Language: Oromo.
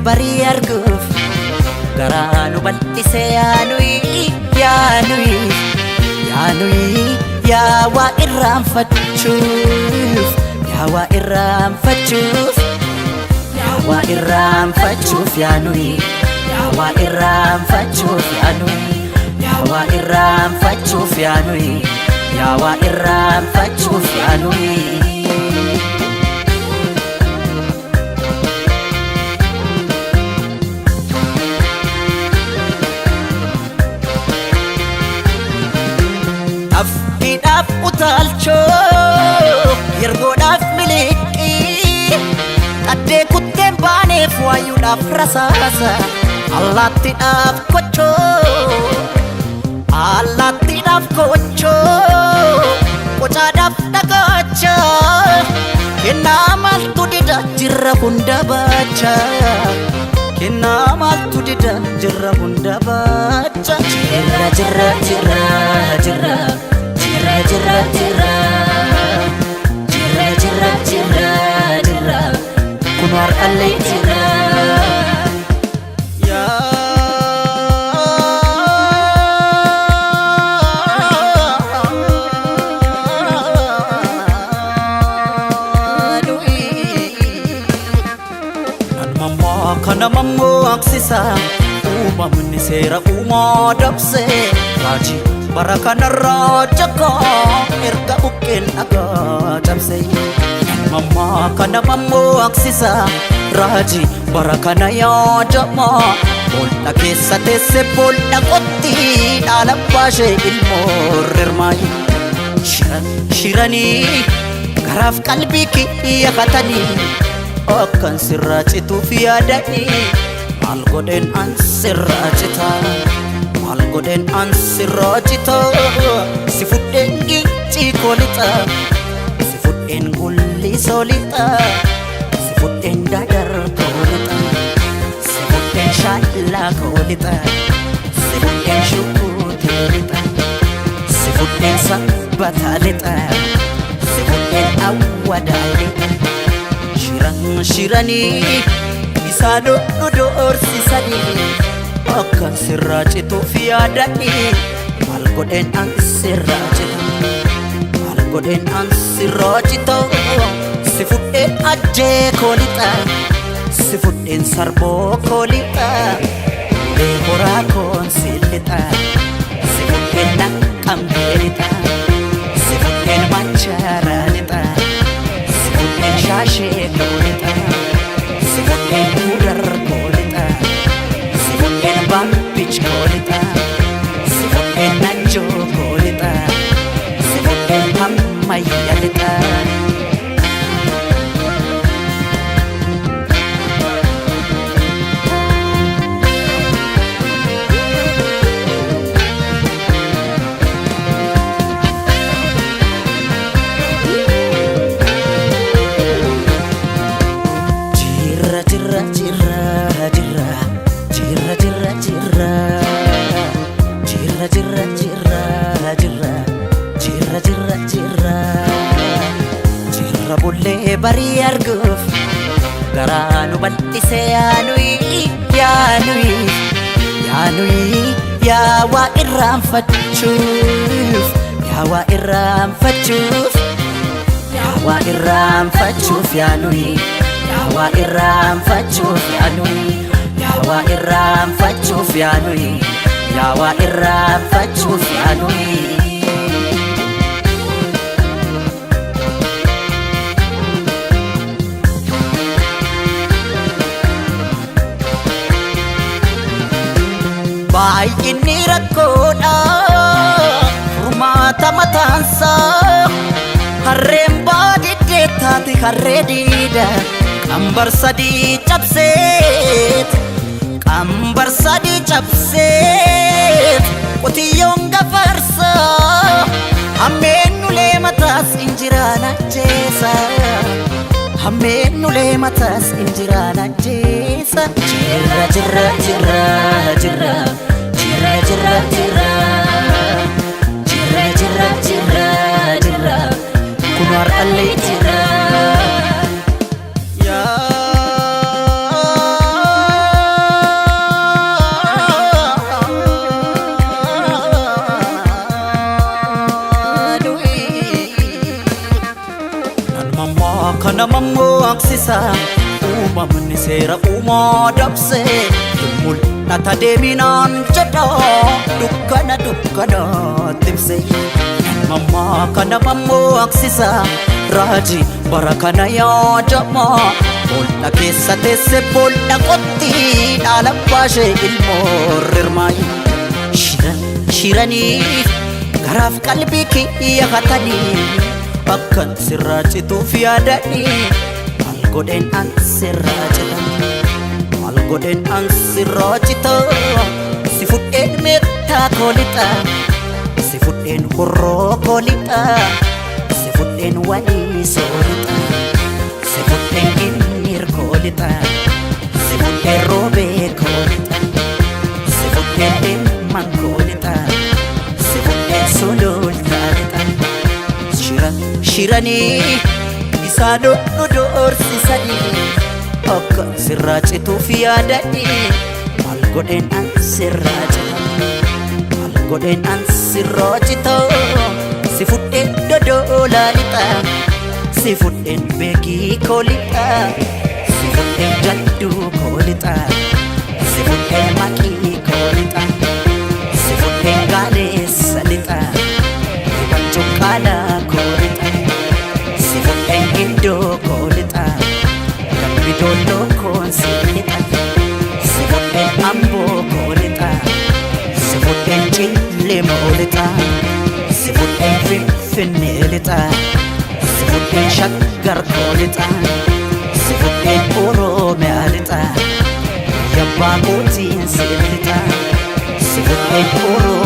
Bari arguf garanu bal'ise yaanui yaa waa irraanfachuuf yaa waa irraanfachuuf yaa waa irraanfachuuf yaanui yaa waa irraanfachuuf yaanui yaa waa irraanfachuuf yaanui yaa waa irraanfachuuf yaanui Afidaf utalcho yergodaf miliki Adde kutten baanef waayuudhaaf rasaasa Allaattiidhaaf kocho Qocaadhaaf dhagacha Kennaa maaltu dida jirra hunda baacha Kennaa maaltu dida jirra hunda baacha Jirra Kunar alay jirra Kana mammo aksisa uumamni seera uumaa dabse Raajii bara kanarraa jagaa erga bukkeen dhagaa cabse Mamma kana mammo aksisa Raajii bara kana yaadama Boolda keessa teesse boolda qotti dhaala baashee ilmoo rirmaayi Shiranii garaaf qalbii kiyyakatanii Akkan sirraa cituuf yaadanii Maal godhen an sirraa cita Maal godhen an sirraa cita Si fudhen giccii koolixa Si fudhen gulli soolixa Si fudhen dadar koolixa Si fudhen shaallaa koolixa Si fudhen shukuuteelixa Si fudhen sabbataalita Si fudhen awwadaalixa Shiranii isaan doorsisanii Akkan sirraa cituuf yaadanii Maal godhen an sirraa cita Maal godhen an sirraa cita Si fudhen ajjee koolixa Si fudhen sarboo koolixa Ulee horaa koon siilixa Si fudhen naqqambeelixa Si fudhen machaaraalixa Shashee koolixa Si fudhen udar koolixa Si fudhen babbich koolixa Si fudhen najjoo koolixa Si fudhen hammayyalixa Jirra bullee bari arguf garanu bal'ise yaanui yaa waa irraanfachuuf yaa waa irraanfachuuf yaa waa irraanfachuuf yaanui yaa waa irraanfachuuf yaanui yaa waa irraanfachuuf yaanui yaa waa irraanfachuuf yaanui baay'inni rakkoodha furmaata mataansaa harreen baadiddee taate harree diida qambar sadii cabseet qambar sadii cabseet qotiyyoon gafarsa hammeennulee mataas injiraan ajjeesa hammeennulee mataas injiraan ajjeesa jirra jirra jirra jirra jirra jirra jirra jirra jirra jirra jirra kunar allee jirra kana mammoo aksisa uumamni seera uumaa dabse mul'ata deeminaan jedha dukkana dukkana timse mammaa kana mammoo aksisa raajii bara kana yaadama boolda keessa teesse boolda qotti dhaala baashee ilmoo rirmaayi shiranii garaaf qalbii kiyya katanii bakkan sirraa cituuf yaadanii maal godheen an sirraa cita maal godheen an sirraa cita si fudheen meettaa koolixa si fudheen horroo koolixa si fudheen walii soolixa si fudheen ginnir koolixa si fudheen roobee koolixa si fudheen dhimman koolixa si fudheen sulultaa lixa shiranii isaan doorsisanii akka sirraa cituuf yaadanii maal godheen an sirraa cita maal godheen an sirraa cita si fudheen dodolaa lixa si fudheen beekii koolixa si fudheen jadduu koolixa si fudheen maqii koolixa si fudheen gaaleessa lixa dhiban cuqqaalaa koolixa si fudheen gindoo koolixa dambi doolloo koon si lixa si fudheen amboo koolixa si fudheen cillemoo lixa si fudheen finfinnee lixa si fudheen shaggar koolixa si fudheen oromiyaa lixa yabbaa kootiin si lixa si fudheen oromiyaa